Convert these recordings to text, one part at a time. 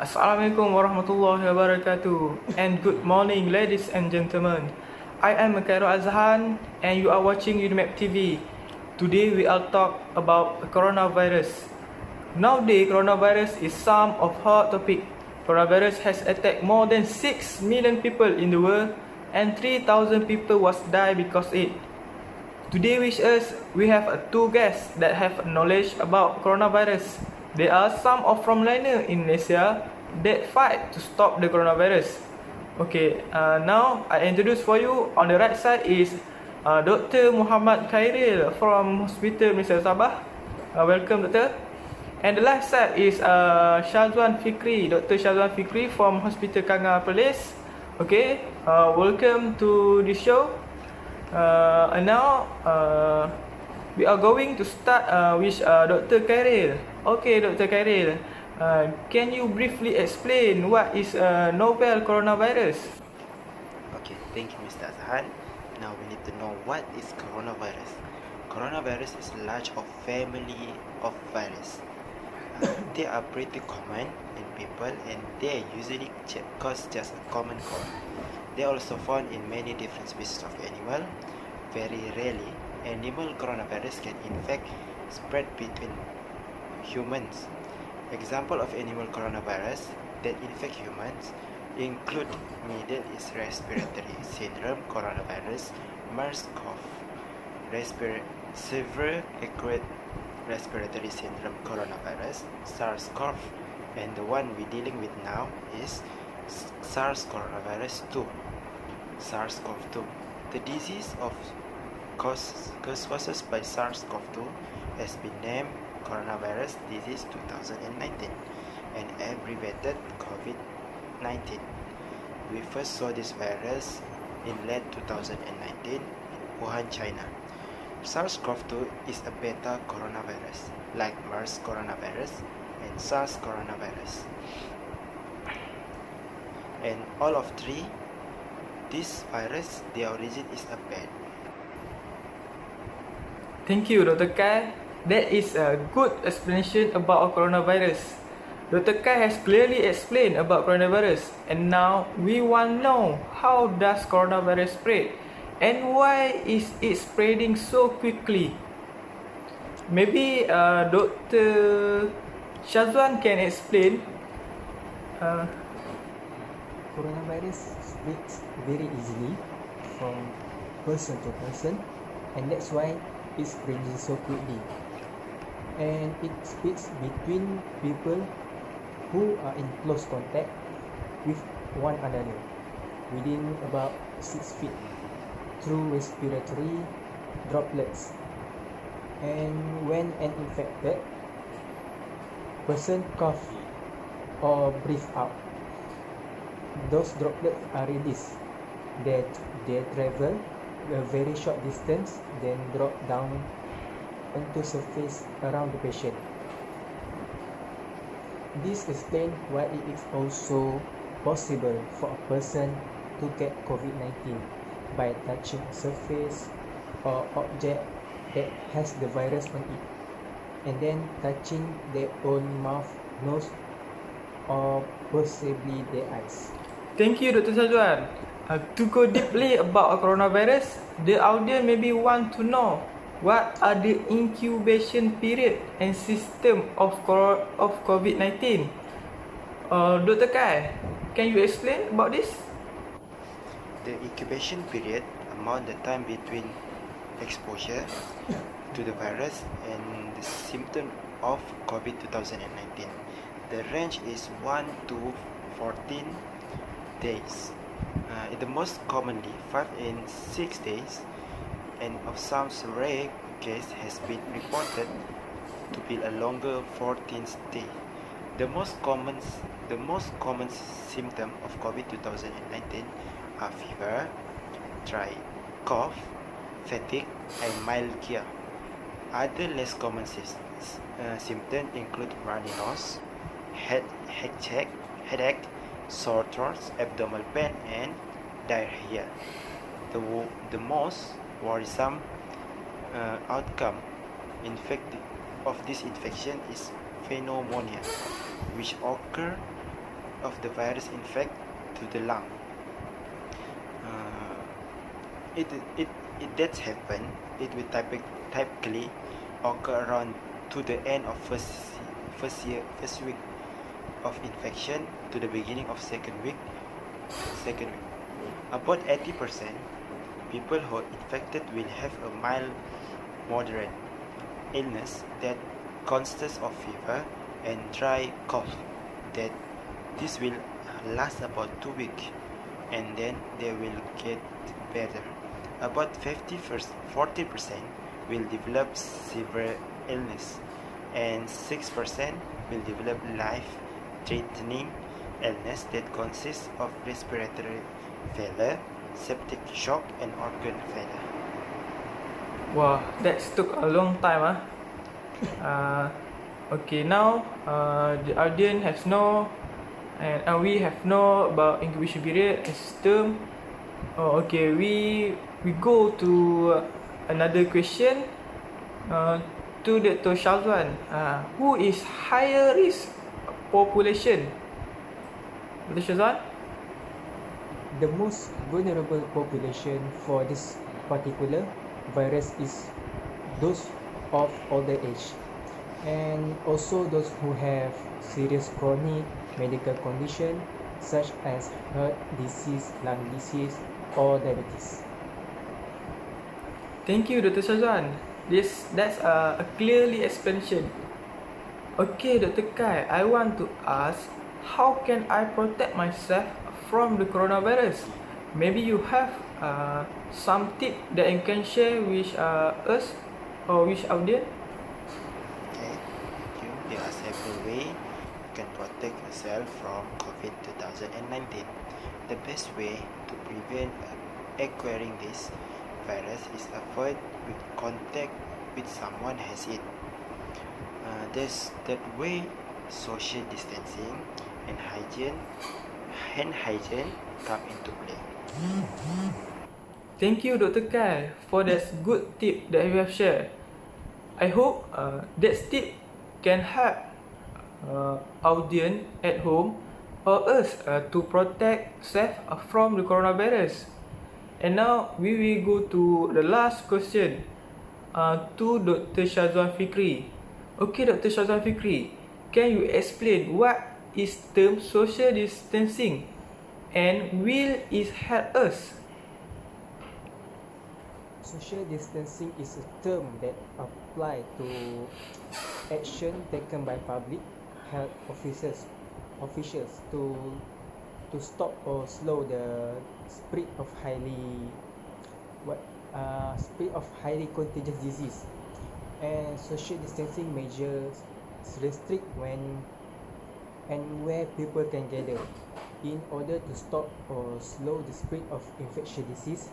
Assalamualaikum warahmatullahi wabarakatuh, and good morning ladies and gentlemen. I am Khairul Azhan and you are watching Unimap TV. Today we will talk about coronavirus. Nowadays coronavirus is some of hot topic. Coronavirus has attacked more than 6 million people in the world and 3,000 people was die because it. Today with us, we have two guests that have knowledge about coronavirus. There are some of frontliner in Malaysia that fight to stop the coronavirus. Okay, now I introduce for you. On the right side is Dr. Muhammad Khairil from Hospital Malaysia Sabah. Welcome, Doctor. And the left side is Shazwan Fikri, Dr. Shazwan Fikri from Hospital Kangar Perlis. Okay, welcome to the show. And now we are going to start with Dr. Khairil. Okay, Dr. Khairil, can you briefly explain what is novel coronavirus? Okay, thank you, Mr. Azhan. Now we need to know what is coronavirus. Coronavirus is a large of family of virus. They are pretty common in people and they usually cause just a common cold. They are also found in many different species of animal. Very rarely, animal coronavirus can infect spread between humans. Example of animal coronavirus that infect humans include Middle East Respiratory Syndrome coronavirus, MERS-CoV, Severe Acute Respiratory Syndrome coronavirus, SARS-CoV, and the one we're dealing with now is SARS coronavirus 2, SARS-CoV-2. The disease of caused by SARS-CoV-2 has been named coronavirus disease 2019 and abbreviated COVID-19. We first saw this virus in late 2019 in Wuhan, China. SARS-CoV-2 is a beta coronavirus like MERS coronavirus and SARS coronavirus. And all of three, this virus, their origin is a bat. Thank you, Dr. Kai. That is a good explanation about coronavirus. Dr. Kai has clearly explained about coronavirus, and now we want to know how does coronavirus spread and why is it spreading so quickly. Maybe Dr. Shazwan can explain. Coronavirus spreads very easily from person to person, and that's why it's spreading so quickly. And it spreads between people who are in close contact with one another within about 6 feet through respiratory droplets. And when an infected person cough or breathe out, those droplets are released. They travel a very short distance, then drop down onto surface around the patient. This explains why it is also possible for a person to get COVID-19 by touching a surface or object that has the virus on it, and then touching their own mouth, nose, or possibly their eyes. Thank you, Dr. Shazwan. To go deeply about coronavirus, the audience maybe want to know what are the incubation period and system of COVID-19. Dr. Kai, can you explain about this? The incubation period amount the time between exposure to the virus and the symptom of COVID-2019. The range is 1 to 14 days. In the most commonly 5 and 6 days, and of some rare case has been reported to be a longer 14th day. The most common symptom of COVID-2019 are fever, dry cough, fatigue, and myalgia. Other less common symptoms include runny nose, headache, sore throats, abdominal pain, and diarrhea. The most worrisome outcome of this infection is pneumonia, which occur of the virus infect to the lung. It does happen. It will typically occur around to the end of first week of infection to the beginning of second week. About 80% people who are infected will have a mild moderate illness that consists of fever and dry cough. That this will last about 2 weeks and then they will get better. About 40% will develop severe illness and 6% will develop life-threatening illness that consists of respiratory failure, septic shock and organ failure. Wow, that took a long time. Okay, now the audience has know and we have know about incubation period and system. Okay, we go to another question to Dr. Shazwan. Who is higher risk population? Dr. Shazwan? The most vulnerable population for this particular virus is those of older age, and also those who have serious chronic medical condition such as heart disease, lung disease or diabetes. Thank you, Dr. Shazwan. That's a clearly explanation. Okay, Dr. Kai, I want to ask, how can I protect myself from the coronavirus? Maybe you have some tip that you can share with us or with audience? Okay, thank you. There are several ways you can protect yourself from COVID-2019. The best way to prevent acquiring this virus is avoid with contact with someone has it. There's that way social distancing and hand hygiene come into play. Thank you, Dr. Kai, for that good tip that you have shared. I hope that tip can help audience at home or us to protect self from the coronavirus. And now we will go to the last question to Dr. Shazwan Fikri. Okay, Dr. Shazwan Fikri, can you explain what is term social distancing and will it help us? Social distancing is a term that applies to action taken by public health officials to stop or slow the spread of highly contagious disease. And social distancing measures restrict when and where people can gather in order to stop or slow the spread of infectious disease.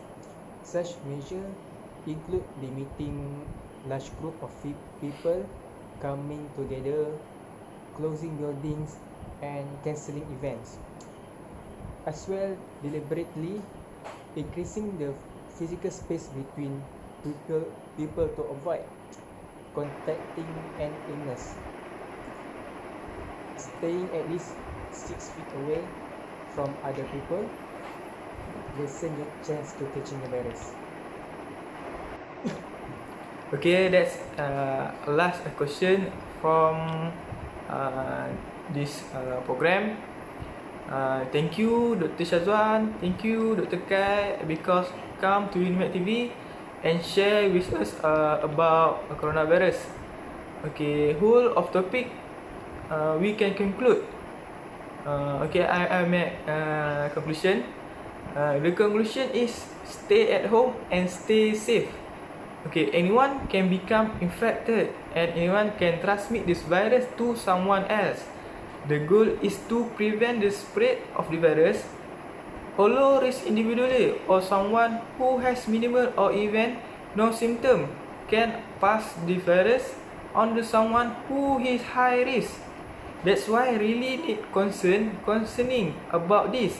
Such measures include limiting large group of people coming together, closing buildings and cancelling events, as well deliberately increasing the physical space between people to avoid contacting an illness, staying at least 6 feet away from other people lessen your chance to catching the virus. Okay, that's last question from this program. Thank you, Dr. Shazwan. Thank you, Dr. Kai, because come to Unimed TV and share with us about coronavirus. Okay, whole of topic we can conclude. Okay, I make conclusion. The conclusion is stay at home and stay safe. Okay, anyone can become infected and anyone can transmit this virus to someone else. The goal is to prevent the spread of the virus. Although risk individually or someone who has minimal or even no symptom can pass the virus on to someone who is high risk. That's why really need concerning about this.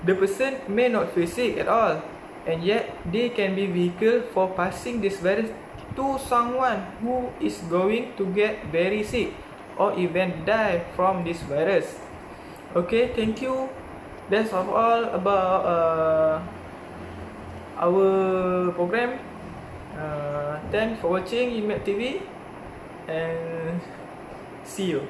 The person may not feel sick at all, and yet they can be vehicle for passing this virus to someone who is going to get very sick or even die from this virus. Okay, thank you. That's all about our program. Thanks for watching UMAP TV and see you.